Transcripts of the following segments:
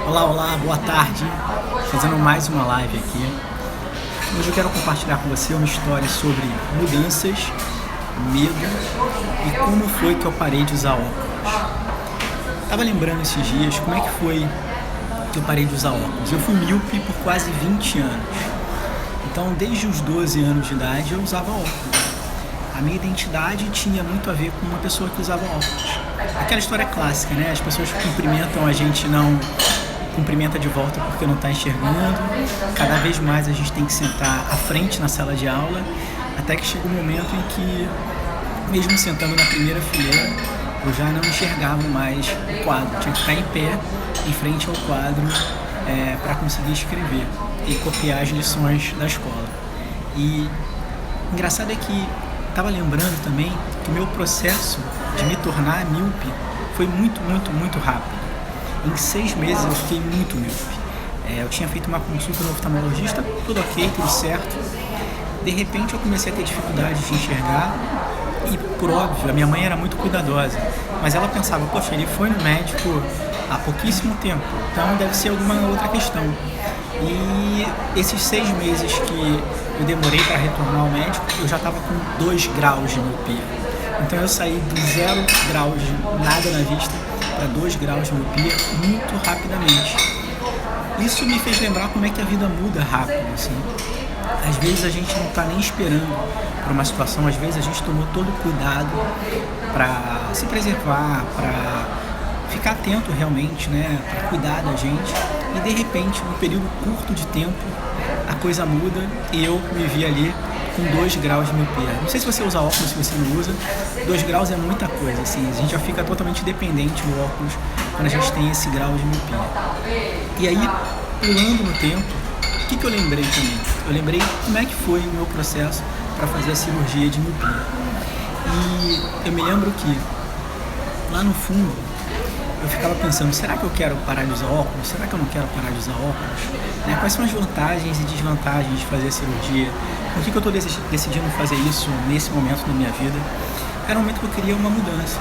Olá, olá, boa tarde. Fazendo mais uma live aqui. Hoje eu quero compartilhar com você uma história sobre mudanças, medo e como foi que eu parei de usar óculos. Tava lembrando esses dias como é que foi que eu parei de usar óculos. Eu fui míope por quase 20 anos. Então, desde os 12 anos de idade, eu usava óculos. A minha identidade tinha muito a ver com uma pessoa que usava óculos. Aquela história clássica, né? As pessoas cumprimentam a gente, não cumprimenta de volta porque não está enxergando. Cada vez mais a gente tem que sentar à frente na sala de aula, até que chega um momento em que, mesmo sentando na primeira fileira, eu já não enxergava mais o quadro. Tinha que ficar em pé, em frente ao quadro, para conseguir escrever e copiar as lições da escola. E engraçado é que estava lembrando também que o meu processo de me tornar míope foi muito rápido. Em 6 meses eu fiquei muito míope. Eu tinha feito uma consulta no oftalmologista, tudo ok, tudo certo. De repente eu comecei a ter dificuldade de enxergar e, por óbvio, a minha mãe era muito cuidadosa, mas ela pensava, poxa, ele foi no médico há pouquíssimo tempo, então deve ser alguma outra questão. E esses 6 meses que eu demorei para retornar ao médico, eu já estava com 2 graus de miopia. Então eu saí de 0 graus de nada na vista para 2 graus de miopia muito rapidamente. Isso me fez lembrar como é que a vida muda rápido, assim. Às vezes a gente não está nem esperando por uma situação, às vezes a gente tomou todo o cuidado para se preservar, para ficar atento realmente, né, para cuidar da gente, e de repente, num período curto de tempo, a coisa muda e eu me vi ali com 2 graus de miopia. Não sei se você usa óculos, se você não usa, 2 graus é muita coisa, assim, a gente já fica totalmente dependente do óculos quando a gente tem esse grau de miopia. E aí, pulando no tempo, o que eu lembrei também? Eu lembrei como é que foi o meu processo para fazer a cirurgia de miopia. E eu me lembro que, lá no fundo, eu ficava pensando, será que eu quero parar de usar óculos? Será que eu não quero parar de usar óculos? Quais são as vantagens e desvantagens de fazer a cirurgia? Por que eu estou decidindo fazer isso nesse momento da minha vida? Era um momento que eu queria uma mudança.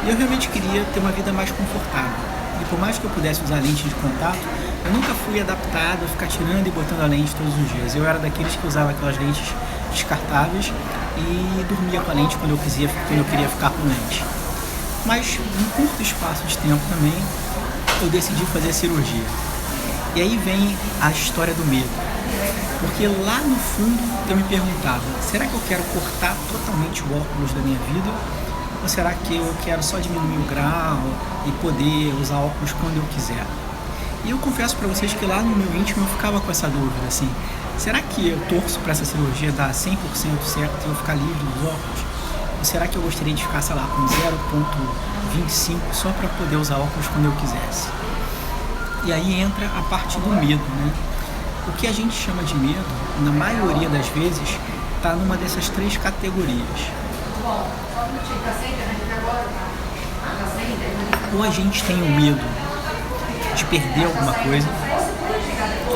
E eu realmente queria ter uma vida mais confortável. E por mais que eu pudesse usar lente de contato, eu nunca fui adaptado a ficar tirando e botando a lente todos os dias. Eu era daqueles que usava aquelas lentes descartáveis e dormia com a lente quando eu queria ficar com lente. Mas, num curto espaço de tempo também, eu decidi fazer a cirurgia. E aí vem a história do medo. Porque lá no fundo eu me perguntava, será que eu quero cortar totalmente o óculos da minha vida? Ou será que eu quero só diminuir o grau e poder usar óculos quando eu quiser? E eu confesso para vocês que lá no meu íntimo eu ficava com essa dúvida, assim, será que eu torço para essa cirurgia dar 100% certo e eu ficar livre dos óculos? Ou será que eu gostaria de ficar, sei lá, com 0,25 só para poder usar óculos quando eu quisesse? E aí entra a parte do medo, né? O que a gente chama de medo, na maioria das vezes, está numa dessas 3 categorias. Ou a gente tem o medo de perder alguma coisa,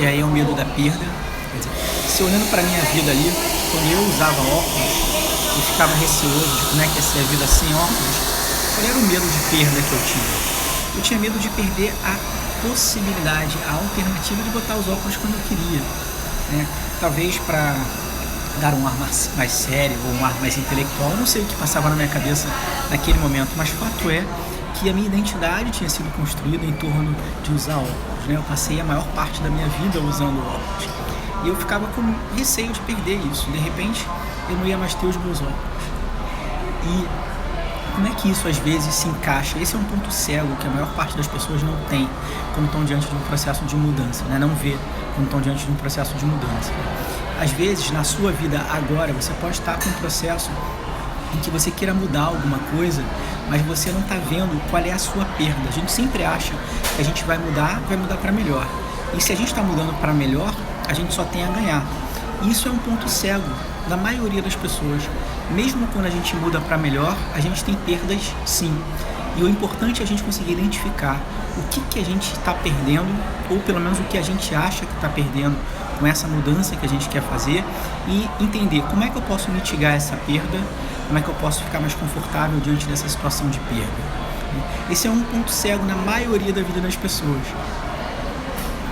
e aí é o medo da perda. Quer dizer, se olhando para a minha vida ali, quando eu usava óculos, eu ficava receoso de como é que ia ser a vida sem óculos. Qual era o medo de perda que eu tinha? Eu tinha medo de perder a possibilidade, a alternativa de botar os óculos quando eu queria, né? Talvez para dar um ar mais sério ou um ar mais intelectual, eu não sei o que passava na minha cabeça naquele momento, mas fato é que a minha identidade tinha sido construída em torno de usar óculos, né? Eu passei a maior parte da minha vida usando óculos e eu ficava com receio de perder isso. De repente, eu não ia mais ter os meus óculos. E como é que isso às vezes se encaixa? Esse é um ponto cego que a maior parte das pessoas não tem quando estão diante de um processo de mudança, né? Não vê quando estão diante de um processo de mudança. Às vezes, na sua vida agora, você pode estar com um processo em que você queira mudar alguma coisa, mas você não está vendo qual é a sua perda. A gente sempre acha que a gente vai mudar para melhor. E se a gente está mudando para melhor, a gente só tem a ganhar. E isso é um ponto cego da maioria das pessoas. Mesmo quando a gente muda para melhor, a gente tem perdas sim. E o importante é a gente conseguir identificar o que a gente está perdendo, ou pelo menos o que a gente acha que está perdendo com essa mudança que a gente quer fazer, e entender como é que eu posso mitigar essa perda, como é que eu posso ficar mais confortável diante dessa situação de perda. Esse é um ponto cego na maioria da vida das pessoas.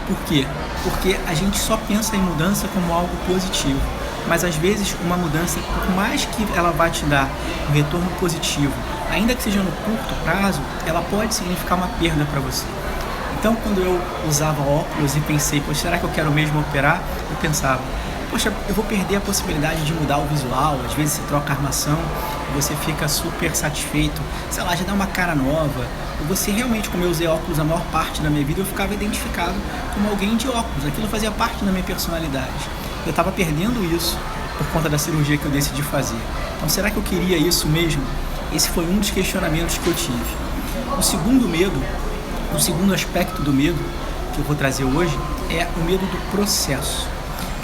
Por quê? Porque a gente só pensa em mudança como algo positivo, mas às vezes uma mudança, por mais que ela vá te dar um retorno positivo, ainda que seja no curto prazo, ela pode significar uma perda para você. Então, quando eu usava óculos e pensei, poxa, será que eu quero mesmo operar? Eu pensava, poxa, eu vou perder a possibilidade de mudar o visual. Às vezes você troca a armação, você fica super satisfeito, sei lá, já dá uma cara nova. E você realmente, como eu usei óculos a maior parte da minha vida, eu ficava identificado como alguém de óculos. Aquilo fazia parte da minha personalidade. Eu estava perdendo isso por conta da cirurgia que eu decidi fazer. Então, será que eu queria isso mesmo? Esse foi um dos questionamentos que eu tive. O segundo medo, o segundo aspecto do medo que eu vou trazer hoje é o medo do processo.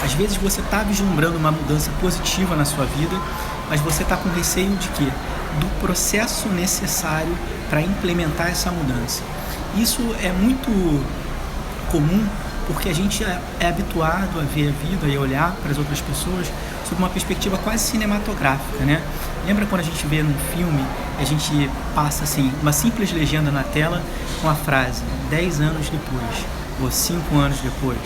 Às vezes você está vislumbrando uma mudança positiva na sua vida, mas você está com receio de quê? Do processo necessário para implementar essa mudança. Isso é muito comum porque a gente é habituado a ver a vida e olhar para as outras pessoas sob uma perspectiva quase cinematográfica, né? Lembra quando a gente vê num filme, a gente passa assim, uma simples legenda na tela com a frase 10 anos depois, ou 5 anos depois.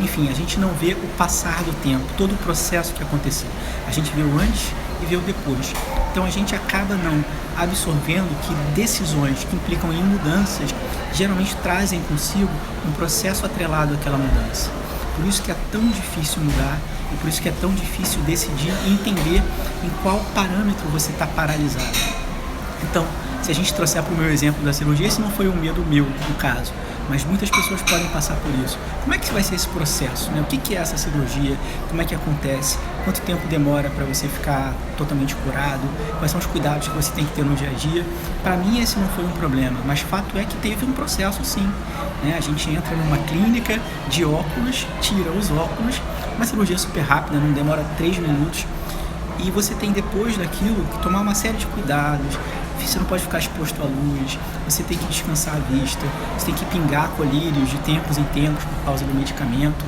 Enfim, a gente não vê o passar do tempo, todo o processo que aconteceu. A gente vê o antes e vê o depois. Então a gente acaba não absorvendo que decisões que implicam em mudanças geralmente trazem consigo um processo atrelado àquela mudança. Por isso que é tão difícil mudar e por isso que é tão difícil decidir e entender em qual parâmetro você está paralisado. Então, se a gente trouxer para o meu exemplo da cirurgia, esse não foi um medo meu, no caso, mas muitas pessoas podem passar por isso. Como é que vai ser esse processo, né? O que é essa cirurgia? Como é que acontece? Quanto tempo demora para você ficar totalmente curado? Quais são os cuidados que você tem que ter no dia a dia? Para mim esse não foi um problema, mas fato é que teve um processo sim, né? A gente entra numa clínica de óculos, tira os óculos, uma cirurgia super rápida, não demora 3 minutos, e você tem depois daquilo que tomar uma série de cuidados. Você não pode ficar exposto à luz, você tem que descansar a vista, você tem que pingar colírios de tempos em tempos por causa do medicamento.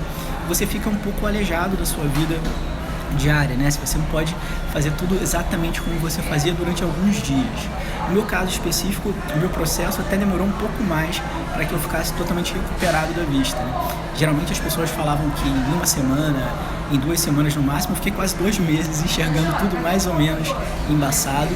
Você fica um pouco aleijado da sua vida diária, né? Você não pode fazer tudo exatamente como você fazia durante alguns dias. No meu caso específico, o meu processo até demorou um pouco mais para que eu ficasse totalmente recuperado da vista, né? Geralmente as pessoas falavam que em uma semana, em 2 semanas no máximo, eu fiquei quase 2 meses enxergando tudo mais ou menos embaçado,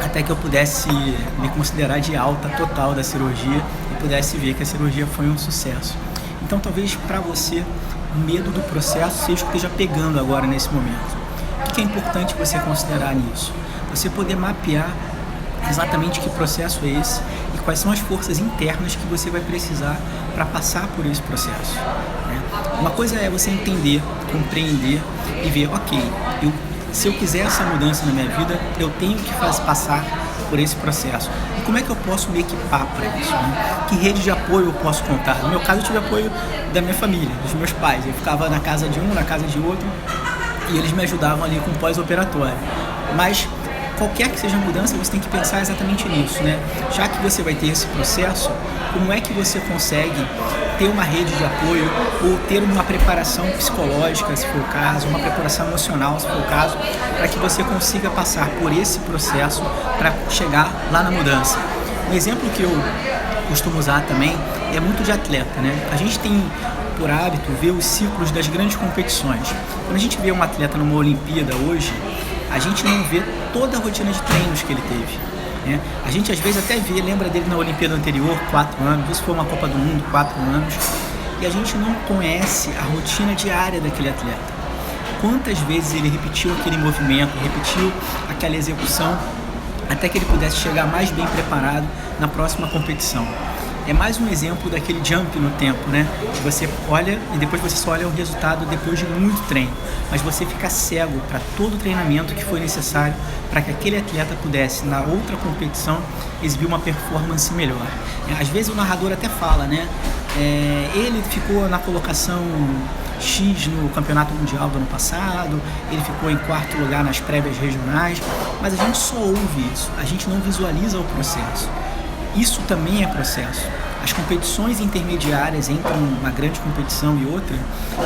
até que eu pudesse me considerar de alta total da cirurgia e pudesse ver que a cirurgia foi um sucesso. Então talvez para você o medo do processo seja o que esteja pegando agora nesse momento. O que é importante você considerar nisso? Você poder mapear exatamente que processo é esse e quais são as forças internas que você vai precisar para passar por esse processo, né? Uma coisa é você entender, compreender e ver, ok, se eu quiser essa mudança na minha vida, eu tenho que passar por esse processo. E como é que eu posso me equipar para isso, né? Que rede de apoio eu posso contar? No meu caso, eu tive apoio da minha família, dos meus pais. Eu ficava na casa de um, na casa de outro, e eles me ajudavam ali com o pós-operatório. Mas qualquer que seja a mudança, você tem que pensar exatamente nisso, né? Já que você vai ter esse processo, como é que você consegue ter uma rede de apoio ou ter uma preparação psicológica, se for o caso, uma preparação emocional, se for o caso, para que você consiga passar por esse processo para chegar lá na mudança. Um exemplo que eu costumo usar também é muito de atleta, né? A gente tem por hábito ver os ciclos das grandes competições. Quando a gente vê um atleta numa Olimpíada hoje, a gente não vê toda a rotina de treinos que ele teve, né? A gente às vezes até lembra dele na Olimpíada anterior, 4 anos, isso foi uma Copa do Mundo, 4 anos, e a gente não conhece a rotina diária daquele atleta. Quantas vezes ele repetiu aquele movimento, repetiu aquela execução, até que ele pudesse chegar mais bem preparado na próxima competição. É mais um exemplo daquele jump no tempo, né? Que você olha e depois você só olha o resultado depois de muito treino. Mas você fica cego para todo o treinamento que foi necessário para que aquele atleta pudesse, na outra competição, exibir uma performance melhor. Às vezes o narrador até fala, né? Ele ficou na colocação X no Campeonato Mundial do ano passado, ele ficou em 4º lugar nas prévias regionais, mas a gente só ouve isso, a gente não visualiza o processo. Isso também é processo. As competições intermediárias entre uma grande competição e outra,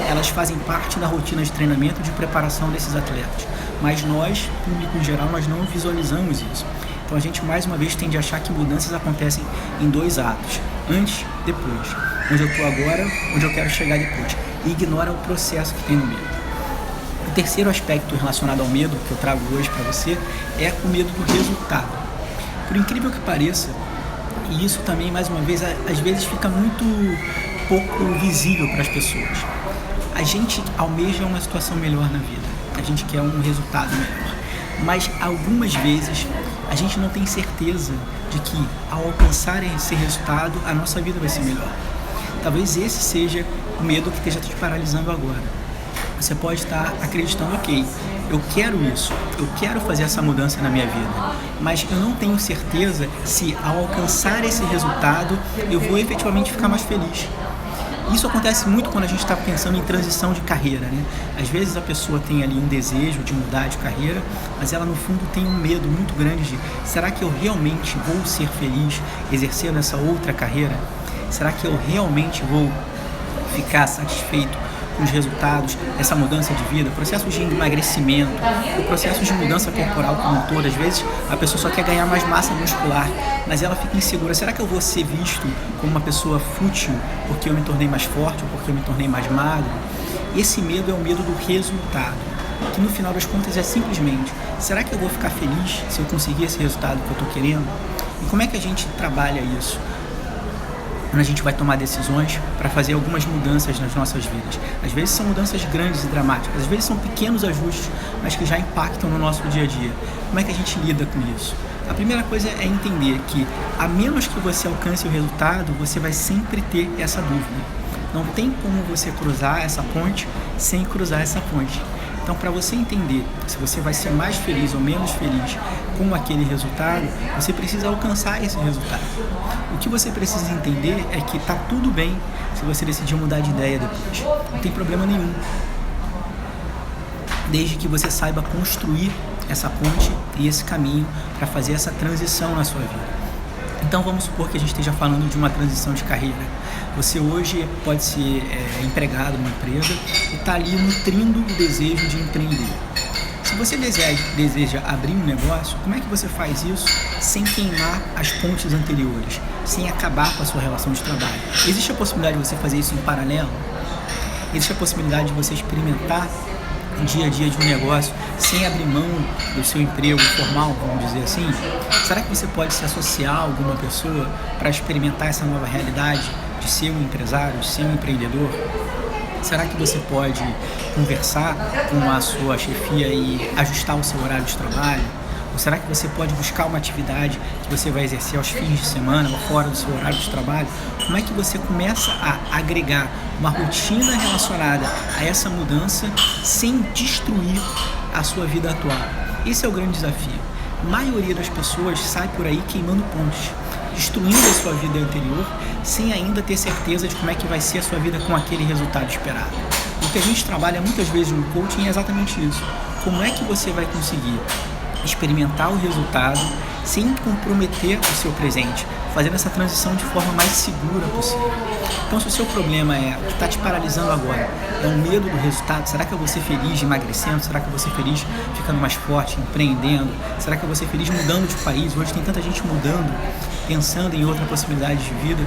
elas fazem parte da rotina de treinamento e de preparação desses atletas. Mas nós, público em geral, nós não visualizamos isso. Então a gente mais uma vez tende a achar que mudanças acontecem em 2 atos. antes, depois, onde eu estou agora, onde eu quero chegar depois, e ignora o processo que tem no medo. O terceiro aspecto relacionado ao medo que eu trago hoje para você é o medo do resultado. Por incrível que pareça, e isso também, mais uma vez, às vezes fica muito pouco visível para as pessoas. A gente almeja uma situação melhor na vida, a gente quer um resultado melhor, mas algumas vezes a gente não tem certeza de que ao alcançar esse resultado a nossa vida vai ser melhor. Talvez esse seja o medo que esteja te paralisando agora. Você pode estar acreditando, ok, eu quero isso, eu quero fazer essa mudança na minha vida, mas eu não tenho certeza se ao alcançar esse resultado eu vou efetivamente ficar mais feliz. Isso acontece muito quando a gente está pensando em transição de carreira, né? Às vezes a pessoa tem ali um desejo de mudar de carreira, mas ela no fundo tem um medo muito grande de: será que eu realmente vou ser feliz exercendo essa outra carreira? Será que eu realmente vou ficar satisfeito com os resultados dessa mudança de vida? Processos de emagrecimento, o processo de mudança corporal como um todo. Às vezes a pessoa só quer ganhar mais massa muscular, mas ela fica insegura. Será que eu vou ser visto como uma pessoa fútil porque eu me tornei mais forte ou porque eu me tornei mais magro? Esse medo é o medo do resultado, que no final das contas é simplesmente: será que eu vou ficar feliz se eu conseguir esse resultado que eu estou querendo? E como é que a gente trabalha isso? Quando a gente vai tomar decisões para fazer algumas mudanças nas nossas vidas. Às vezes são mudanças grandes e dramáticas, às vezes são pequenos ajustes, mas que já impactam no nosso dia a dia. Como é que a gente lida com isso? A primeira coisa é entender que, a menos que você alcance o resultado, você vai sempre ter essa dúvida. Não tem como você cruzar essa ponte sem cruzar essa ponte. Então, para você entender se você vai ser mais feliz ou menos feliz com aquele resultado, você precisa alcançar esse resultado. O que você precisa entender é que tá tudo bem se você decidir mudar de ideia depois. Não tem problema nenhum. Desde que você saiba construir essa ponte e esse caminho para fazer essa transição na sua vida. Então vamos supor que a gente esteja falando de uma transição de carreira. Você hoje pode ser empregado numa empresa e está ali nutrindo o desejo de empreender. Se você deseja abrir um negócio, como é que você faz isso sem queimar as pontes anteriores, sem acabar com a sua relação de trabalho? Existe a possibilidade de você fazer isso em paralelo? Existe a possibilidade de você experimentar o dia a dia de um negócio sem abrir mão do seu emprego formal, vamos dizer assim? Será que você pode se associar a alguma pessoa para experimentar essa nova realidade de ser um empresário, de ser um empreendedor? Será que você pode conversar com a sua chefia e ajustar o seu horário de trabalho? Ou será que você pode buscar uma atividade que você vai exercer aos fins de semana ou fora do seu horário de trabalho? Como é que você começa a agregar uma rotina relacionada a essa mudança sem destruir a sua vida atual? Esse é o grande desafio. A maioria das pessoas sai por aí queimando pontes, destruindo a sua vida anterior sem ainda ter certeza de como é que vai ser a sua vida com aquele resultado esperado. O que a gente trabalha muitas vezes no coaching é exatamente isso. Como é que você vai conseguir experimentar o resultado sem comprometer o seu presente, fazendo essa transição de forma mais segura possível. Então, se o seu problema o que está te paralisando agora é o medo do resultado, será que eu vou ser feliz emagrecendo? Será que eu vou ser feliz ficando mais forte, empreendendo? Será que eu vou ser feliz mudando de país? Hoje tem tanta gente mudando, pensando em outra possibilidade de vida.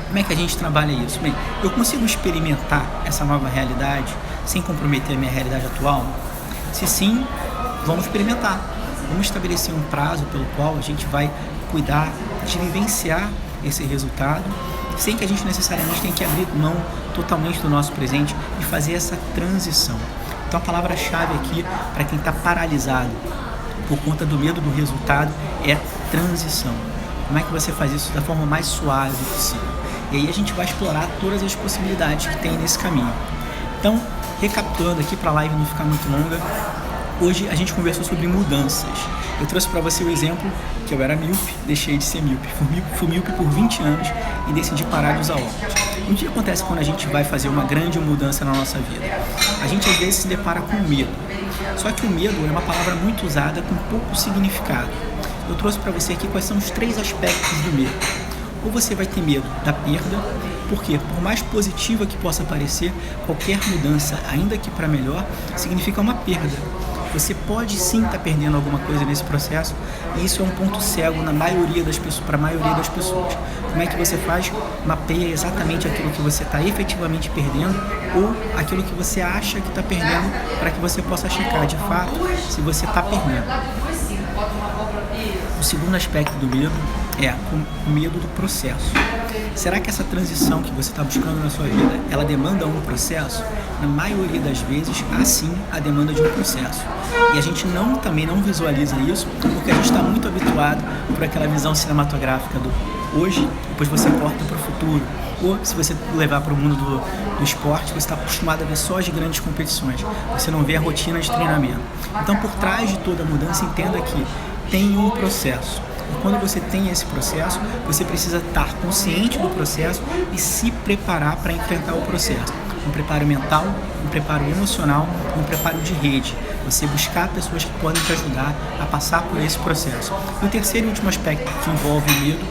Como é que a gente trabalha isso? Bem, eu consigo experimentar essa nova realidade sem comprometer a minha realidade atual? Se sim, vamos experimentar. Vamos estabelecer um prazo pelo qual a gente vai cuidar de vivenciar esse resultado, sem que a gente necessariamente tenha que abrir mão totalmente do nosso presente e fazer essa transição. Então a palavra-chave aqui para quem está paralisado por conta do medo do resultado é transição. Como é que você faz isso da forma mais suave possível? E aí a gente vai explorar todas as possibilidades que tem nesse caminho. Então, recapitulando aqui para a live não ficar muito longa, hoje a gente conversou sobre mudanças. Eu trouxe para você o exemplo que eu era míope, deixei de ser míope. Fui míope por 20 anos e decidi parar de usar óculos. O que acontece quando a gente vai fazer uma grande mudança na nossa vida? A gente às vezes se depara com medo. Só que o medo é uma palavra muito usada com pouco significado. Eu trouxe para você aqui quais são os 3 aspectos do medo. Ou você vai ter medo da perda, porque por mais positiva que possa parecer, qualquer mudança, ainda que para melhor, significa uma perda. Você pode sim estar perdendo alguma coisa nesse processo, e isso é um ponto cego na maioria das pessoas, para a maioria das pessoas. Como é que você faz? Mapeia exatamente aquilo que você está efetivamente perdendo ou aquilo que você acha que está perdendo, para que você possa checar de fato se você está perdendo. O segundo aspecto do medo é o medo do processo. Será que essa transição que você está buscando na sua vida, ela demanda um processo? Na maioria das vezes, há sim a demanda de um processo. E a gente também não visualiza isso porque a gente está muito habituado por aquela visão cinematográfica do hoje, depois você corta para o futuro. Ou se você levar para o mundo do esporte, você está acostumado a ver só as grandes competições. Você não vê a rotina de treinamento. Então, por trás de toda mudança, entenda que tem um processo. E quando você tem esse processo, você precisa estar consciente do processo e se preparar para enfrentar o processo. Um preparo mental, um preparo emocional, um preparo de rede. Você buscar pessoas que podem te ajudar a passar por esse processo. E o terceiro e último aspecto que envolve o medo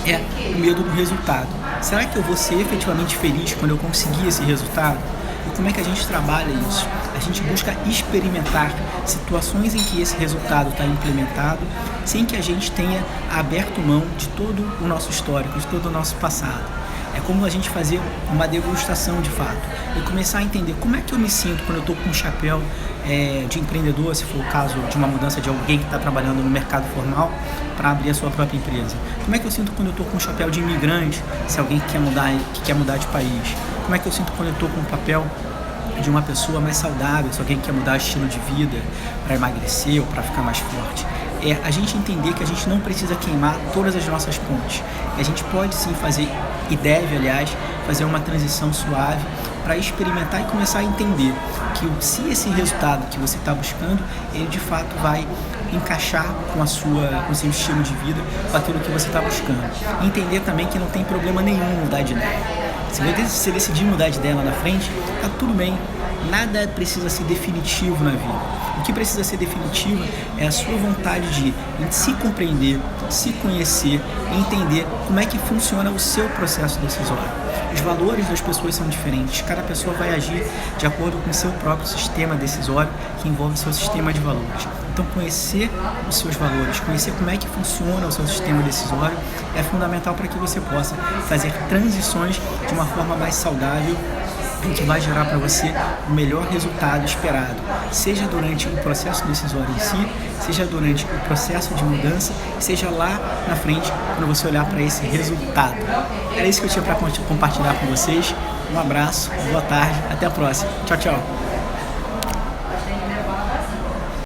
é o medo do resultado. Será que eu vou ser efetivamente feliz quando eu conseguir esse resultado? E como é que a gente trabalha isso? A gente busca experimentar situações em que esse resultado está implementado, sem que a gente tenha aberto mão de todo o nosso histórico, de todo o nosso passado. É como a gente fazer uma degustação de fato e começar a entender como é que eu me sinto quando eu estou com um chapéu de empreendedor, se for o caso de uma mudança de alguém que está trabalhando no mercado formal para abrir a sua própria empresa. Como é que eu sinto quando eu estou com um chapéu de imigrante, se alguém que quer mudar de país. Como é que eu sinto quando eu estou com o papel de uma pessoa mais saudável, se alguém quer mudar o estilo de vida para emagrecer ou para ficar mais forte. É a gente entender que a gente não precisa queimar todas as nossas pontes. A gente pode sim fazer, e deve, aliás, fazer uma transição suave para experimentar e começar a entender que se esse resultado que você está buscando, ele de fato vai encaixar com o seu estilo de vida, com aquilo que você está buscando. E entender também que não tem problema nenhum mudar de ideia. Se você decidir mudar de ideia lá na frente, tá tudo bem. Nada precisa ser definitivo na vida. O que precisa ser definitivo é a sua vontade de se compreender, se conhecer e entender como é que funciona o seu processo decisório. Os valores das pessoas são diferentes. Cada pessoa vai agir de acordo com o seu próprio sistema decisório, que envolve o seu sistema de valores. Então, conhecer os seus valores, conhecer como é que funciona o seu sistema decisório é fundamental para que você possa fazer transições de uma forma mais saudável, que vai gerar para você o melhor resultado esperado, seja durante o processo decisório em si, seja durante o processo de mudança, seja lá na frente, quando você olhar para esse resultado. Era isso que eu tinha para compartilhar com vocês. Um abraço, boa tarde, até a próxima. Tchau, tchau.